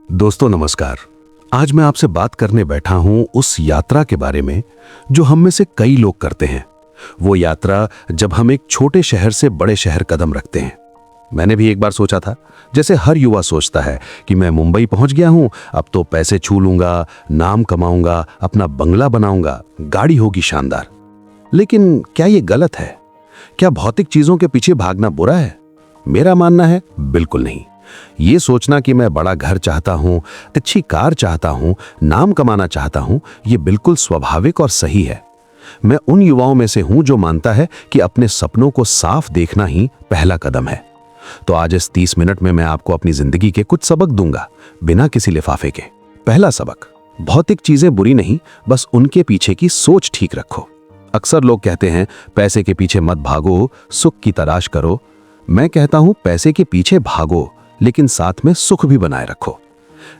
दोस्तों नमस्कार। आज मैं आपसे बात करने बैठा हूं उस यात्रा के बारे में जो हम में से कई लोग करते हैं। वो यात्रा जब हम एक छोटे शहर से बड़े शहर कदम रखते हैं। मैंने भी एक बार सोचा था, जैसे हर युवा सोचता है कि मैं मुंबई पहुंच गया हूं, अब तो पैसे छू लूंगा, नाम कमाऊंगा, अपना बंगला बनाऊंगा, गाड़ी होगी शानदार। लेकिन क्या ये गलत है? क्या भौतिक चीजों के पीछे भागना बुरा है? मेरा मानना है बिल्कुल नहीं। ये सोचना कि मैं बड़ा घर चाहता हूं, अच्छी कार चाहता हूं, नाम कमाना चाहता हूं, ये बिल्कुल स्वाभाविक और सही है। मैं उन युवाओं में से हूं जो मानता है कि अपने सपनों को साफ देखना ही पहला कदम है। तो आज इस 30 मिनट में मैं आपको अपनी जिंदगी के कुछ सबक दूंगा, बिना किसी लिफाफे के। पहला सबक, भौतिक चीजें बुरी नहीं, बस उनके पीछे की सोच ठीक रखो। अक्सर लोग कहते हैं पैसे के पीछे मत भागो, सुख की तलाश करो। मैं कहता हूं पैसे के पीछे भागो, लेकिन साथ में सुख भी बनाए रखो।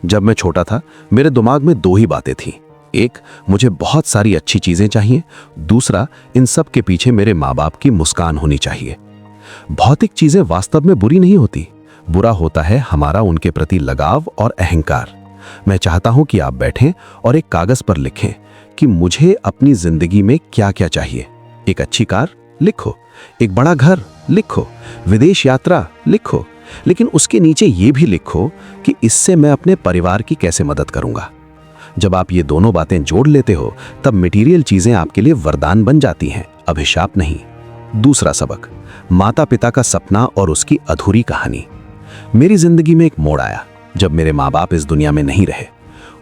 जब मैं छोटा था, मेरे दिमाग में दो ही बातें थीं। एक, मुझे बहुत सारी अच्छी चीजें चाहिए। दूसरा, इन सब के पीछे मेरे माँ बाप की मुस्कान होनी चाहिए। भौतिक चीजें वास्तव में बुरी नहीं होती, बुरा होता है हमारा उनके प्रति लगाव और अहंकार। मैं चाहता हूं कि आप बैठें और एक कागज पर लिखें कि मुझे अपनी जिंदगी में क्या क्या चाहिए। एक अच्छी कार लिखो, एक बड़ा घर लिखो, विदेश यात्रा लिखो, लेकिन उसके नीचे ये भी लिखो कि इससे मैं अपने परिवार की कैसे मदद करूंगा। जब आप ये दोनों बातें जोड़ लेते हो, तब मटेरियल चीजें आपके लिए वरदान बन जाती हैं, अभिशाप नहीं। दूसरा सबक, माता पिता का सपना और उसकी अधूरी कहानी। मेरी जिंदगी में एक मोड़ आया जब मेरे माँ बाप इस दुनिया में नहीं रहे।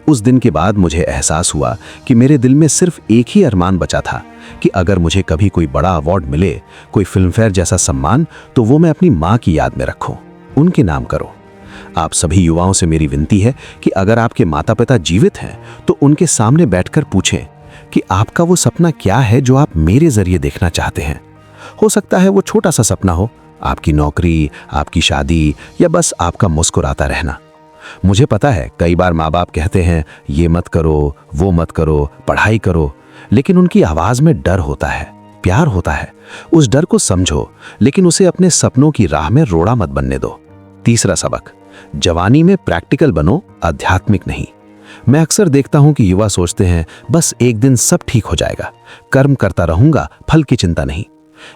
उस दिन के बाद मुझे एहसास हुआ कि मेरे दिल में सिर्फ एक ही अरमान बचा था कि अगर मुझे कभी कोई बड़ा अवार्ड मिले, कोई फिल्मफेयर जैसा सम्मान, तो वो मैं अपनी माँ की याद में रखूं, उनके नाम करो। आप सभी युवाओं से मेरी विनती है कि अगर आपके माता पिता जीवित हैं, तो उनके सामने बैठकर पूछें कि आपका वो सपना क्या है जो आप मेरे जरिए देखना चाहते हैं। हो सकता है वो छोटा सा सपना हो, आपकी नौकरी, आपकी शादी, या बस आपका मुस्कुराता रहना। मुझे पता है कई बार माँ बाप कहते हैं ये मत करो, वो मत करो, पढ़ाई करो, लेकिन उनकी आवाज में डर होता है, प्यार होता है। उस डर को समझो, लेकिन उसे अपने सपनों की राह में रोड़ा मत बनने दो। तीसरा सबक, जवानी में प्रैक्टिकल बनो, आध्यात्मिक नहीं। मैं अक्सर देखता हूं कि युवा सोचते हैं बस एक दिन सब ठीक हो जाएगा, कर्म करता रहूंगा, फल की चिंता नहीं।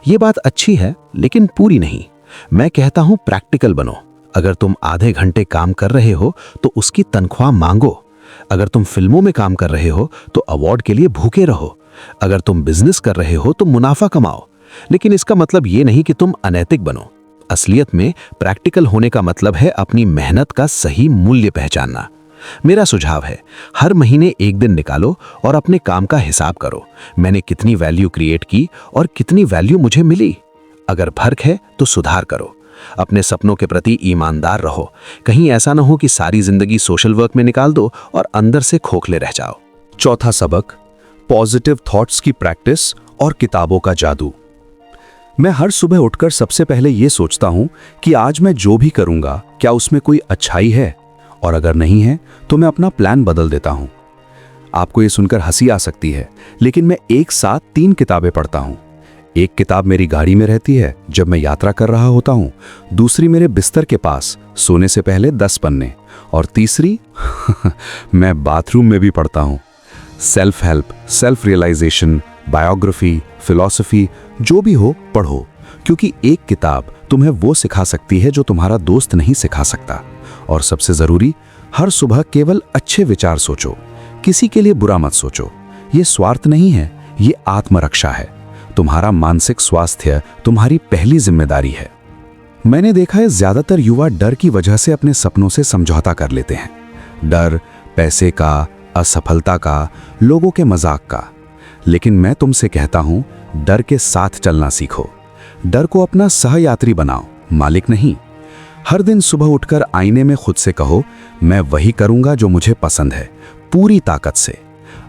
ये बात अच्छी है, लेकिन पूरी नहीं। मैं कहता हूं प्रैक्टिकल बनो। अगर तुम आधे घंटे काम कर रहे हो तो उसकी तनख्वाह मांगो। अगर तुम फिल्मों में काम कर रहे हो तो अवार्ड के लिए भूखे रहो। अगर तुम बिजनेस कर रहे हो तो मुनाफा कमाओ। लेकिन इसका मतलब ये नहीं कि तुम अनैतिक बनो। असलियत में प्रैक्टिकल होने का मतलब है अपनी मेहनत का सही मूल्य पहचानना। मेरा सुझाव है, हर महीने एक दिन निकालो और अपने काम का हिसाब करो। मैंने कितनी वैल्यू क्रिएट की और कितनी वैल्यू मुझे मिली। अगर फर्क है तो सुधार करो। अपने सपनों के प्रति ईमानदार रहो। कहीं ऐसा ना हो कि सारी जिंदगी सोशल वर्क में निकाल दो और अंदर से खोखले रह जाओ। चौथा सबक, पॉजिटिव थॉट्स की प्रैक्टिस और किताबों का जादू। मैं हर सुबह उठकर सबसे पहले यह सोचता हूं कि आज मैं जो भी करूंगा, क्या उसमें कोई अच्छाई है, और अगर नहीं है तो मैं अपना प्लान बदल देता हूं। आपको यह सुनकर हंसी आ सकती है, लेकिन मैं एक साथ 3 किताबें पढ़ता हूं। एक किताब मेरी गाड़ी में रहती है जब मैं यात्रा कर रहा होता हूं, दूसरी मेरे बिस्तर के पास सोने से पहले 10 पन्ने, और तीसरी मैं बाथरूम में भी पढ़ता हूं। Self help, self realisation, biography, philosophy, जो भी हो पढ़ो, क्योंकि एक किताब तुम्हें वो सिखा सकती है जो तुम्हारा दोस्त नहीं सिखा सकता। और सबसे जरूरी, हर सुबह केवल अच्छे विचार सोचो, किसी के लिए बुरा मत सोचो। ये स्वार्थ नहीं है, ये आत्मरक्षा है। तुम्हारा मानसिक स्वास्थ्य तुम्हारी पहली जिम्मेदारी है। मैंने देखा है ज्यादातर युवा डर की वजह से अपने सपनों से समझौता कर लेते हैं। डर पैसे का, असफलता का, लोगों के मजाक का। लेकिन मैं तुमसे कहता हूं, डर के साथ चलना सीखो। डर को अपना सहयात्री बनाओ, मालिक नहीं। हर दिन सुबह उठकर आईने में खुद से कहो, मैं वही करूंगा जो मुझे पसंद है, पूरी ताकत से।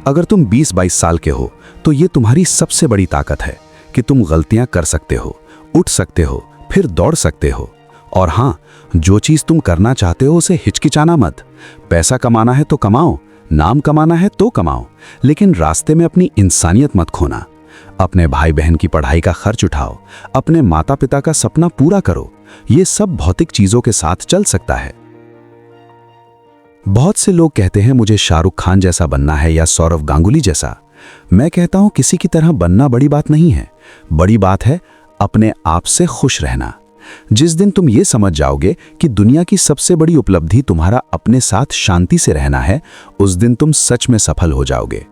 अगर तुम 20-22 साल के हो तो ये तुम्हारी सबसे बड़ी ताकत है कि तुम गलतियां कर सकते हो, उठ सकते हो, फिर दौड़ सकते हो। और हाँ, जो चीज तुम करना चाहते हो उसे हिचकिचाना मत। पैसा कमाना है तो कमाओ, नाम कमाना है तो कमाओ, लेकिन रास्ते में अपनी इंसानियत मत खोना। अपने भाई बहन की पढ़ाई का खर्च उठाओ, अपने माता पिता का सपना पूरा करो। ये सब भौतिक चीजों के साथ चल सकता है। बहुत से लोग कहते हैं मुझे शाहरुख खान जैसा बनना है या सौरव गांगुली जैसा। मैं कहता हूं किसी की तरह बनना बड़ी बात नहीं है, बड़ी बात है अपने आप से खुश रहना। जिस दिन तुम ये समझ जाओगे कि दुनिया की सबसे बड़ी उपलब्धि तुम्हारा अपने साथ शांति से रहना है, उस दिन तुम सच में सफल हो जाओगे।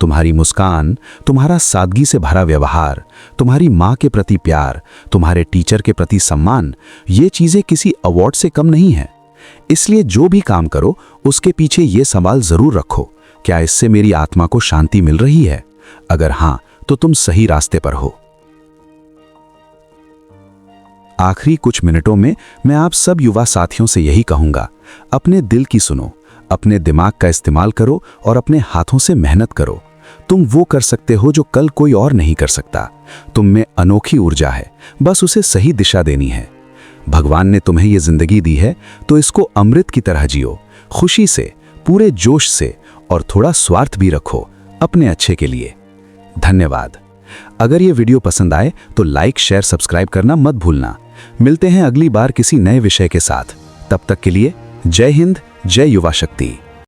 तुम्हारी मुस्कान, तुम्हारा सादगी से भरा व्यवहार, तुम्हारी माँ के प्रति प्यार, तुम्हारे टीचर के प्रति सम्मान, ये चीजें किसी अवार्ड से कम नहीं है। इसलिए जो भी काम करो उसके पीछे ये सवाल जरूर रखो, क्या इससे मेरी आत्मा को शांति मिल रही है? अगर हां, तो तुम सही रास्ते पर हो। आखिरी कुछ मिनटों में मैं आप सब युवा साथियों से यही कहूंगा, अपने दिल की सुनो, अपने दिमाग का इस्तेमाल करो और अपने हाथों से मेहनत करो। तुम वो कर सकते हो जो कल कोई और नहीं कर सकता। तुम में अनोखी ऊर्जा है, बस उसे सही दिशा देनी है। भगवान ने तुम्हें ये जिंदगी दी है तो इसको अमृत की तरह जियो, खुशी से, पूरे जोश से, और थोड़ा स्वार्थ भी रखो अपने अच्छे के लिए। धन्यवाद। अगर ये वीडियो पसंद आए तो लाइक, शेयर, सब्सक्राइब करना मत भूलना। मिलते हैं अगली बार किसी नए विषय के साथ। तब तक के लिए जय हिंद, जय युवा शक्ति।